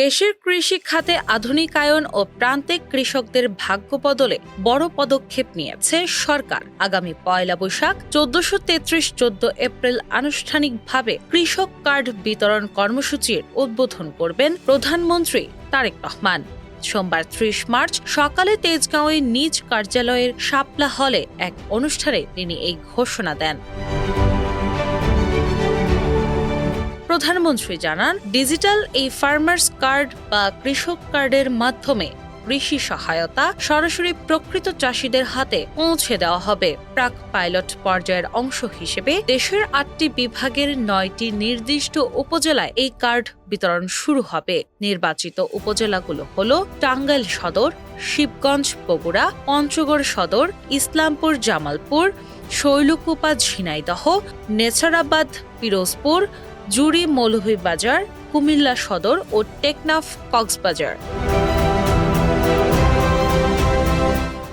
দেশের কৃষি খাতে আধুনিকায়ন ও প্রান্তিক কৃষকদের ভাগ্য বদলে বড় পদক্ষেপ নিয়েছে সরকার। আগামী ১ বৈশাখ ১৪৩৩ এপ্রিল আনুষ্ঠানিকভাবে কৃষক কার্ড বিতরণ কর্মসূচির উদ্বোধন করবেন প্রধানমন্ত্রী তারেক রহমান। সোমবার ৩০ মার্চ সকালে তেজগাঁওয়ে নিজ কার্যালয়ের শাপলা হলে এক অনুষ্ঠানে তিনি এই ঘোষণা দেন। প্রধানমন্ত্রী জানান, ডিজিটাল এই ফার্মার্স কার্ড বা কৃষক কার্ডের মাধ্যমে কৃষি সহায়তা সরাসরি প্রকৃত চাষিদের হাতে পৌঁছে দেওয়া হবে। প্রাক পাইলট পর্যায়ের অংশ হিসেবে দেশের ৮টি বিভাগের ৯টি নির্দিষ্ট উপজেলায় এই কার্ড বিতরণ শুরু হবে। নির্বাচিত উপজেলাগুলো হল টাঙ্গাইল সদর, শিবগঞ্জ বগুড়া, পঞ্চগড় সদর, ইসলামপুর জামালপুর, শৈলকুপা ঝিনাইদহ, নেছারাবাদ পিরোজপুর, জুড়ি মৌলভীবাজার, কুমিল্লা সদর ও টেকনাফ কক্সবাজার।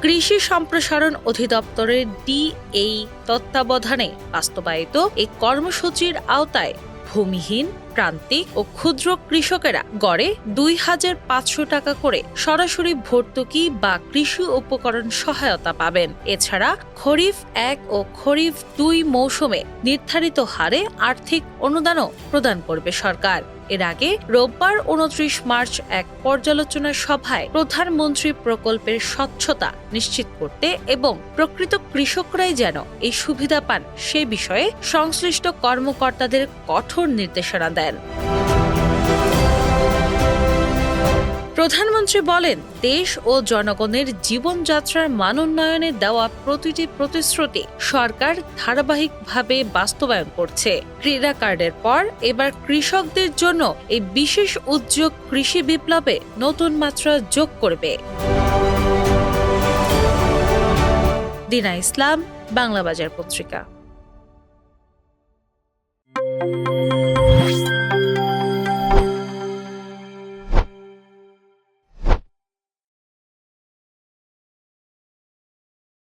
কৃষি সম্প্রসারণ অধিদপ্তরের ডিএই তত্ত্বাবধানে বাস্তবায়িত এই কর্মসূচির আওতায় ভূমিহীন, প্রান্তিক ও ক্ষুদ্র কৃষকেরা গড়ে ২৫০০ টাকা করে সরাসরি ভর্তুকি বা কৃষি উপকরণ সহায়তা পাবেন। এছাড়া খরিফ ১ ও খরিফ ২ মৌসুমে নির্ধারিত হারে আর্থিক অনুদানও প্রদান করবে সরকার। এর আগে রোববার ২৯ মার্চ এক পর্যালোচনা সভায় প্রধানমন্ত্রী প্রকল্পের স্বচ্ছতা নিশ্চিত করতে এবং প্রকৃত কৃষকরাই যেন এই সুবিধা পান সে বিষয়ে সংশ্লিষ্ট কর্মকর্তাদের কঠোর নির্দেশনা দেন। প্রধানমন্ত্রী বলেন, দেশ ও জনগণের জীবনযাত্রার মান উন্নয়নে দেওয়া প্রতিটি প্রতিশ্রুতি সরকার ধারাবাহিকভাবে বাস্তবায়ন করছে। ক্রীড়া কার্ডের পর এবার কৃষকদের জন্য এই বিশেষ উদ্যোগ কৃষি বিপ্লবে নতুন মাত্রা যোগ করবে। দিনা ইসলাম, বাংলা বাজার পত্রিকা।